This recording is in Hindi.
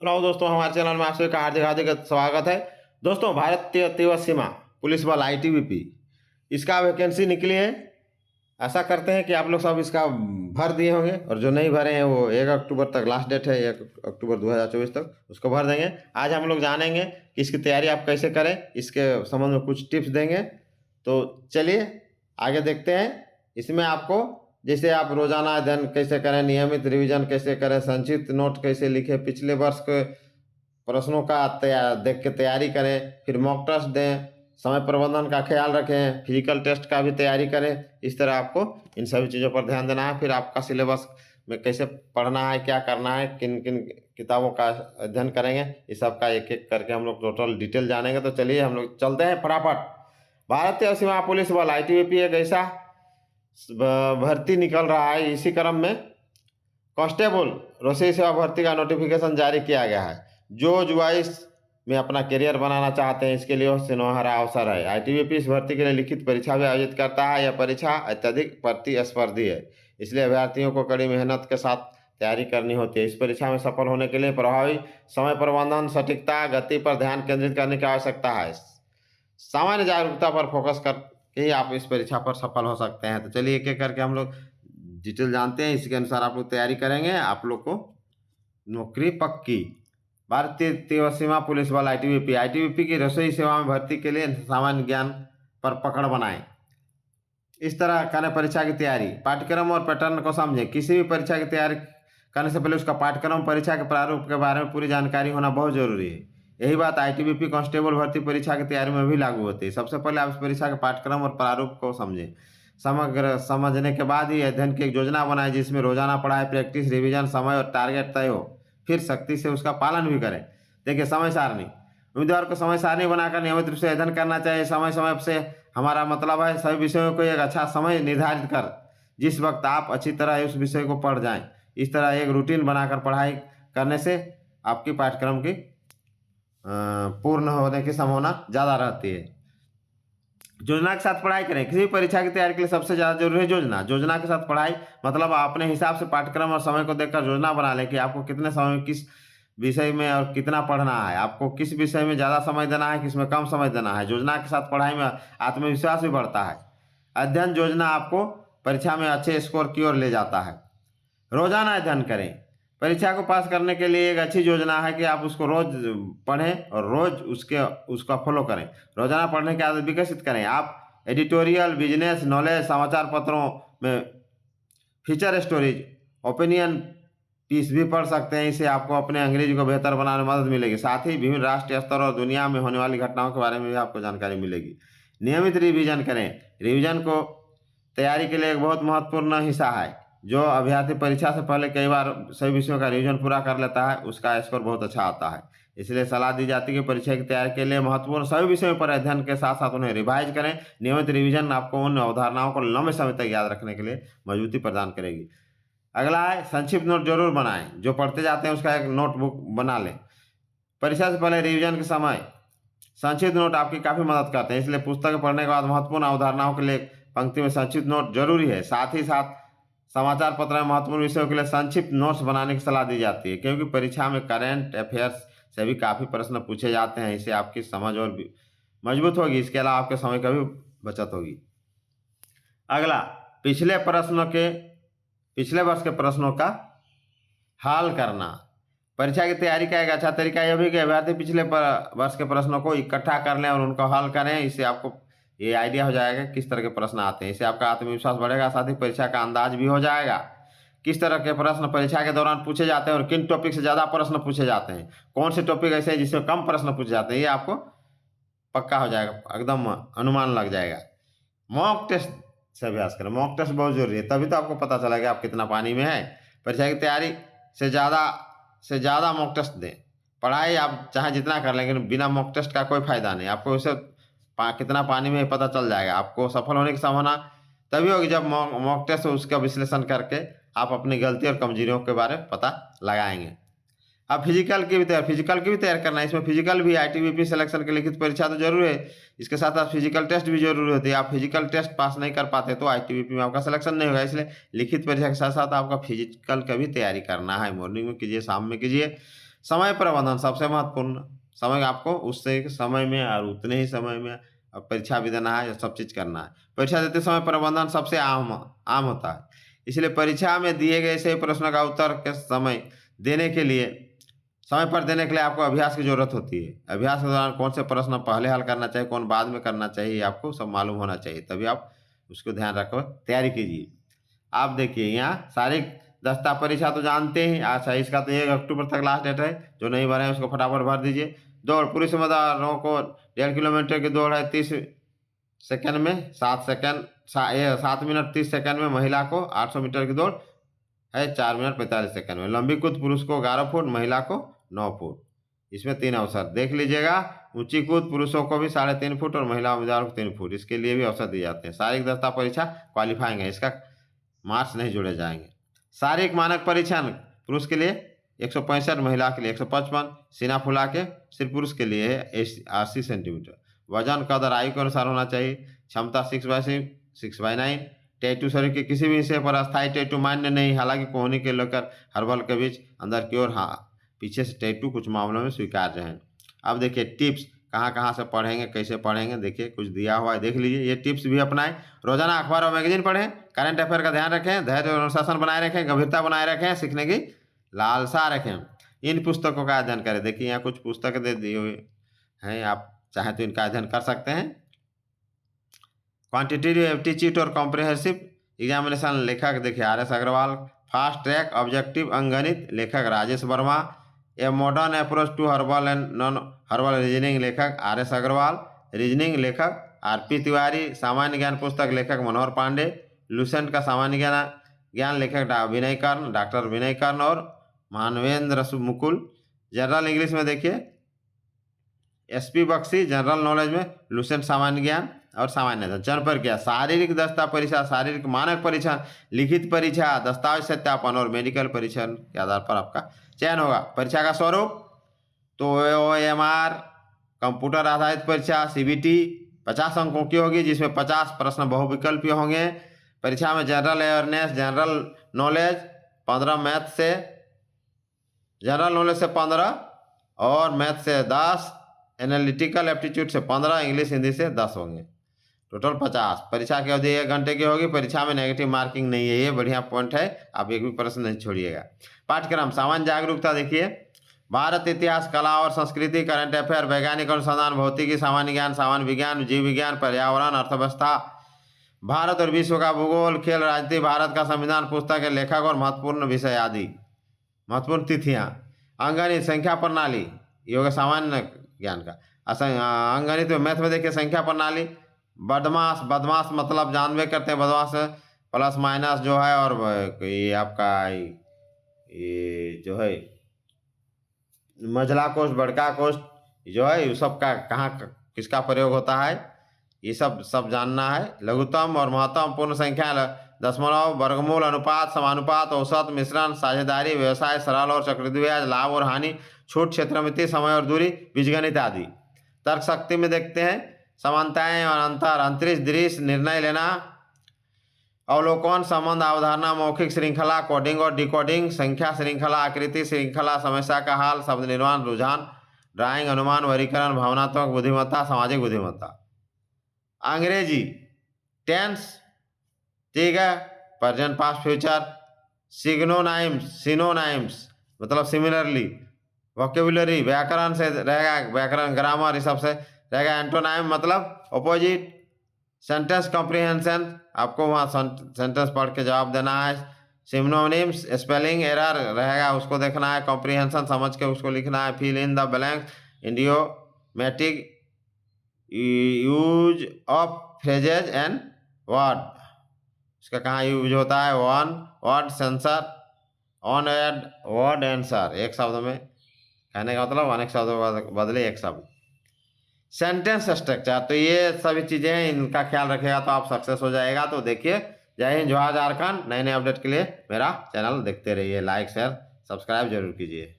हेलो दोस्तों, हमारे चैनल में आप सभी का हार्दिक हार्दिक स्वागत है। दोस्तों, भारतीय तिब्बत सीमा पुलिस बल आईटीबीपी इसका वैकेंसी निकली है। ऐसा करते हैं कि आप लोग सब इसका भर दिए होंगे और जो नहीं भरे हैं वो 1 अक्टूबर तक लास्ट डेट है, 1 अक्टूबर 2024 तक उसको भर देंगे। आज हम लोग जानेंगे कि इसकी तैयारी आप कैसे करें, इसके संबंध में कुछ टिप्स देंगे। तो चलिए आगे देखते हैं। इसमें आपको जैसे आप रोजाना अध्ययन कैसे करें, नियमित रिवीजन कैसे करें, संक्षिप्त नोट कैसे लिखें, पिछले वर्ष के प्रश्नों का देख के तैयारी करें, फिर मॉक टेस्ट दें, समय प्रबंधन का ख्याल रखें, फिजिकल टेस्ट का भी तैयारी करें। इस तरह आपको इन सभी चीज़ों पर ध्यान देना है। फिर आपका सिलेबस में कैसे पढ़ना है, क्या करना है, किन किन किताबों का अध्ययन करेंगे, इस सब का एक एक करके हम लोग टोटल डिटेल जानेंगे। तो चलिए हम लोग चलते हैं फटाफट। भारतीय सीमा पुलिस बल आईटीबीपी एक ऐसा भर्ती निकल रहा है। इसी क्रम में कांस्टेबल रसोई सेवा भर्ती का नोटिफिकेशन जारी किया गया है। जो युवा में अपना करियर बनाना चाहते हैं, इसके लिए सुनहरा अवसर है। आईटीबीपी इस भर्ती के लिए लिखित परीक्षा भी आयोजित करता है। यह परीक्षा अत्यधिक प्रतिस्पर्धी है, इसलिए अभ्यर्थियों को कड़ी मेहनत के साथ तैयारी करनी होती है। इस परीक्षा में सफल होने के लिए प्रभावी समय प्रबंधन, सटीकता, गति पर ध्यान केंद्रित करने की आवश्यकता है। सामान्य जागरूकता पर फोकस करके ही आप इस परीक्षा पर सफल हो सकते हैं। तो चलिए एक एक करके हम लोग डिटेल जानते हैं। इसके अनुसार आप लोग तैयारी करेंगे, आप लोग को नौकरी पक्की। भारतीय तिब्बत सीमा पुलिस बल आईटीबीपी की रसोई सेवा में भर्ती के लिए सामान्य ज्ञान पर पकड़ बनाएं। इस तरह करें परीक्षा की तैयारी। पाठ्यक्रम और पैटर्न को समझें। किसी भी परीक्षा की तैयारी करने से पहले उसका पाठ्यक्रम, परीक्षा के प्रारूप के बारे में पूरी जानकारी होना बहुत जरूरी है। यही बात आईटीबीपी कांस्टेबल भर्ती परीक्षा की तैयारी में भी लागू होती है। सबसे पहले आप इस परीक्षा के पाठ्यक्रम और प्रारूप को समझें। समग्र समझने के बाद ही अध्ययन की एक योजना बनाएं, जिसमें रोजाना पढ़ाई, प्रैक्टिस, रिवीजन, समय और टारगेट तय हो। फिर सख्ती से उसका पालन भी करें। देखिए, समय सारणी। उम्मीदवार को समय सारणी बनाकर नियमित रूप से अध्ययन करना चाहिए। समय समय से हमारा मतलब है सभी विषयों को एक अच्छा समय निर्धारित कर जिस वक्त आप अच्छी तरह उस विषय को पढ़ जाएं। इस तरह एक रूटीन बनाकर पढ़ाई करने से आपकी पाठ्यक्रम की पूर्ण होने की संभावना ज़्यादा रहती है। योजना के साथ पढ़ाई करें। किसी भी परीक्षा की तैयारी के लिए सबसे ज़्यादा जरूरी है योजना। योजना के साथ पढ़ाई मतलब आप अपने हिसाब से पाठ्यक्रम और समय को देखकर योजना बना लें कि आपको कितने समय में किस विषय में और कितना पढ़ना है, आपको किस विषय में ज़्यादा समय देना है, किस में कम समय देना है। योजना के साथ पढ़ाई में आत्मविश्वास भी बढ़ता है। अध्ययन योजना आपको परीक्षा में अच्छे स्कोर की ओर ले जाता है। रोजाना अध्ययन करें। परीक्षा को पास करने के लिए एक अच्छी योजना है कि आप उसको रोज पढ़ें और रोज उसका फॉलो करें। रोजाना पढ़ने की आदत विकसित करें। आप एडिटोरियल, बिजनेस, नॉलेज, समाचार पत्रों में फीचर स्टोरीज, ओपिनियन पीस भी पढ़ सकते हैं। इससे आपको अपने अंग्रेजी को बेहतर बनाने में मदद मिलेगी। साथ ही विभिन्न राष्ट्रीय स्तर और दुनिया में होने वाली घटनाओं के बारे में भी आपको जानकारी मिलेगी। नियमित रिवीजन करें। रिवीजन को तैयारी के लिए एक बहुत महत्वपूर्ण हिस्सा है। जो अभ्यर्थी परीक्षा से पहले कई बार सभी विषयों का रिवीजन पूरा कर लेता है, उसका स्कोर बहुत अच्छा आता है। इसलिए सलाह दी जाती है कि परीक्षा की तैयारी के लिए महत्वपूर्ण सभी विषयों पर अध्ययन के साथ साथ उन्हें रिवाइज करें। नियमित रिवीजन आपको उन अवधारणाओं को लंबे समय तक याद रखने के लिए मजबूती प्रदान करेगी। अगला है संक्षिप्त नोट जरूर बनाएं। जो पढ़ते जाते हैं उसका एक नोटबुक बना लें। परीक्षा से पहले रिवीजन के समय संक्षिप्त नोट आपकी काफ़ी मदद करते हैं। इसलिए पुस्तक पढ़ने के बाद महत्वपूर्ण अवधारणाओं के लिए पंक्ति में संक्षिप्त नोट जरूरी है। साथ ही साथ समाचार पत्र में महत्वपूर्ण विषयों के लिए संक्षिप्त नोट्स बनाने की सलाह दी जाती है, क्योंकि परीक्षा में करंट अफेयर्स से भी काफ़ी प्रश्न पूछे जाते हैं। इससे आपकी समझ और भी मजबूत होगी। इसके अलावा आपके समय का भी बचत होगी। अगला, पिछले वर्ष के प्रश्नों का हल करना। परीक्षा की तैयारी का एक अच्छा तरीका यह भी कि अभ्यर्थी पिछले वर्ष के प्रश्नों को इकट्ठा कर लें और उनको हल करें। इससे आपको ये आइडिया हो जाएगा किस तरह के प्रश्न आते हैं। इससे आपका आत्मविश्वास बढ़ेगा, साथ ही परीक्षा का अंदाज भी हो जाएगा किस तरह के प्रश्न परीक्षा के दौरान पूछे जाते हैं और किन टॉपिक से ज़्यादा प्रश्न पूछे जाते हैं। कौन से टॉपिक ऐसे हैं जिससे कम प्रश्न पूछे जाते हैं, ये आपको पक्का हो जाएगा, एकदम अनुमान लग जाएगा। मॉक टेस्ट से अभ्यास करें। मॉक टेस्ट बहुत जरूरी है, तभी तो आपको पता चलेगा आप कितना पानी में है। परीक्षा की तैयारी से ज़्यादा मॉक टेस्ट दें। पढ़ाई आप चाहे जितना कर लेकिन बिना मॉक टेस्ट का कोई फायदा नहीं। आपको उसे कितना पानी में पता चल जाएगा। आपको सफल होने की संभावना तभी होगी जब मॉक टेस्ट उसका विश्लेषण करके आप अपनी गलती और कमजोरियों के बारे में पता लगाएंगे। अब फिजिकल की भी तैयार करना है। इसमें फिजिकल भी आईटीबीपी सिलेक्शन की लिखित परीक्षा तो जरूर है, इसके साथ साथ फिजिकल टेस्ट भी जरूरी होती है। आप फिजिकल टेस्ट पास नहीं कर पाते तो आईटीबीपी में आपका सिलेक्शन नहीं होगा। इसलिए लिखित परीक्षा के साथ साथ आपका फिजिकल का भी तैयारी करना है। मॉर्निंग में कीजिए, शाम में कीजिए। समय प्रबंधन सबसे महत्वपूर्ण, समय आपको उससे समय में और उतने ही समय में अब परीक्षा भी देना है, या सब चीज़ करना है। परीक्षा देते समय प्रबंधन सबसे आम होता है, इसलिए परीक्षा में दिए गए सही प्रश्नों का उत्तर के समय देने के लिए, समय पर देने के लिए आपको अभ्यास की जरूरत होती है। अभ्यास के दौरान कौन से प्रश्न पहले हल करना चाहिए, कौन बाद में करना चाहिए, आपको सब मालूम होना चाहिए, तभी आप उसको ध्यान रखो, तैयारी कीजिए। आप देखिए यहाँ शारीरिक दस्ता परीक्षा तो जानते हैं, अच्छा इसका तो 1 अक्टूबर तक लास्ट डेट है, जो नहीं भरे हैं उसको फटाफट भर दीजिए। दौड़, पुरुष उम्मीदवारों को 1.5 किलोमीटर की दौड़ है 30 सेकंड में 7 मिनट 30 सेकंड में। महिला को 800 मीटर की दौड़ है 4 मिनट 45 सेकंड में। लंबी कूद पुरुष को 11 फुट, महिला को 9 फुट। इसमें 3 अवसर देख लीजिएगा। ऊंची कूद पुरुषों को भी 3.5 फुट और महिला उम्मीदवारों को 3 फुट, इसके लिए भी अवसर दिए जाते हैं। शारीरिक दस्ता परीक्षा क्वालिफाइंग है, इसका मार्क्स नहीं जोड़े जाएंगे। शारीरिक मानक परीक्षण पुरुष के लिए 165, महिला के लिए 155। सीना फुला के सिर्फ पुरुष के लिए है 80 सेंटीमीटर। वजन कदर आयु के अनुसार होना चाहिए। क्षमता 6/9। टैटू शरीर के किसी भी हिस्से पर अस्थायी टैटू मान्य नहीं, हालांकि कोहनी के लेकर हर्बल के बीच अंदर की ओर हाँ पीछे से टैटू कुछ मामलों में स्वीकार्य हैं। अब देखिए टिप्स कहाँ कहाँ से पढ़ेंगे, कैसे पढ़ेंगे, देखिए कुछ दिया हुआ है, देख लीजिए। ये टिप्स भी अपनाएं। रोजाना अखबार और मैगजीन पढ़ें, करंट अफेयर का ध्यान रखें, धैर्य और अनुशासन बनाए रखें, गंभीरता बनाए रखें, सीखने की लालसा रखें। इन पुस्तकों का अध्ययन करें। देखिए यहाँ कुछ पुस्तकें दे दी हुई हैं, आप चाहें तो इनका अध्ययन कर सकते हैं। क्वांटिटेटिव एप्टीट्यूड और कॉम्प्रिहेंसिव एग्जामिनेशन लेखक देखिए RS Agrawal. Fast track objective अंकगणित लेखक Rajesh Verma. A modern approach to herbal and non herbal reasoning लेखक RS अग्रवाल। रीजनिंग लेखक RP तिवारी। सामान्य ज्ञान पुस्तक लेखक मनोहर पांडे। लूसेंट का सामान्य ज्ञान लेखक डॉक्टर विनय कर्ण और मानवेंद्र मुकुल। जनरल इंग्लिश में देखिए SP बख्शी। जनरल नॉलेज में लूसेंट सामान्य ज्ञान और सामान्य चयन प्रक्रिया, शारीरिक दस्ता परीक्षा, शारीरिक मानक परीक्षण, लिखित परीक्षा, दस्तावेज सत्यापन और मेडिकल परीक्षण के आधार पर आपका चयन होगा। परीक्षा का स्वरूप तो OMR कंप्यूटर आधारित परीक्षा CBT 50 अंकों की होगी, जिसमें 50 प्रश्न बहुविकल्पीय होंगे। परीक्षा में general awareness, general knowledge 15, math से जनरल नॉलेज से 15 और मैथ से 10, एनालिटिकल एप्टीट्यूड से 15, इंग्लिश हिंदी से 10 होंगे, टोटल 50। परीक्षा की अवधि 1 घंटे की होगी। परीक्षा में नेगेटिव मार्किंग नहीं है, ये बढ़िया पॉइंट है, आप एक भी प्रश्न नहीं छोड़िएगा। पाठ्यक्रम सामान्य जागरूकता देखिए, भारत इतिहास, कला और संस्कृति, करंट अफेयर, वैज्ञानिक अनुसंधान, भौतिकी, सामान्य ज्ञान, सामान्य विज्ञान, जीव विज्ञान, पर्यावरण, अर्थव्यवस्था, भारत और विश्व का भूगोल, खेल, राजनीति, भारत का संविधान, पुस्तक के लेखक और महत्वपूर्ण विषय आदि। महत्वपूर्ण तिथियां, अंकगणित, संख्या प्रणाली, ये होगा सामान्य ज्ञान का। अंकगणित में मैथ में देखिए संख्या प्रणाली। बदमाश मतलब जानवे करते हैं, बदमाश प्लस माइनस जो है, और ये आपका ये जो है मझला कोष्ठ, बड़का कोष्ठ जो है, ये सब का कहाँ किसका प्रयोग होता है, ये सब जानना है। लघुत्तम और महत्तम पूर्ण संख्या, दशमलव, वर्गमूल, अनुपात, समानुपात, औसत, मिश्रण, साझेदारी, व्यवसाय, सरल और चक्रवृद्धि ब्याज, लाभ और हानि, छूट, क्षेत्रमिति, समय और दूरी, बीजगणित आदि। तर्क शक्ति में देखते हैं समानताएं और अंतर, अंतरिक्ष दृश्य, निर्णय लेना, अवलोकन, संबंध, अवधारणा, मौखिक श्रृंखला, कोडिंग और डिकोडिंग, संख्या श्रृंखला, आकृति श्रृंखला, समस्या का हल, शब्द निर्माण, रुझान, ड्राइंग, अनुमान, वर्गीकरण, भावनात्मक बुद्धिमत्ता, सामाजिक बुद्धिमत्ता। अंग्रेजी टेंस, ठीक है, प्रेजेंट, पास्ट, फ्यूचर। सिनोनाइम्स मतलब सिमिलरली। वोकेबुलरी व्याकरण से रहेगा, व्याकरण, ग्रामर, इस सब से रहेगा। एंटोनाइम मतलब अपोजिट। सेंटेंस कॉम्प्रिहेंशन, आपको वहाँ सेंटेंस पढ़ के जवाब देना है। सिनोनिम्स, स्पेलिंग एरर रहेगा, उसको देखना है। कॉम्प्रिहेंशन, समझ के उसको लिखना है। Fill in the blanks, idiomatic use of phrases and word, इसका कहाँ यूज होता है। One word sensor, on ad word answer, एक शब्द में कहने का मतलब अनेक शब्दों बदले एक शब्द। सेंटेंस स्ट्रक्चर, तो ये सभी चीज़ें हैं, इनका ख्याल रखेगा तो आप सक्सेस हो जाएगा। तो देखिए, जय हिंद, जोहार झारखंड। नए नए अपडेट के लिए मेरा चैनल देखते रहिए, लाइक शेयर सब्सक्राइब जरूर कीजिए।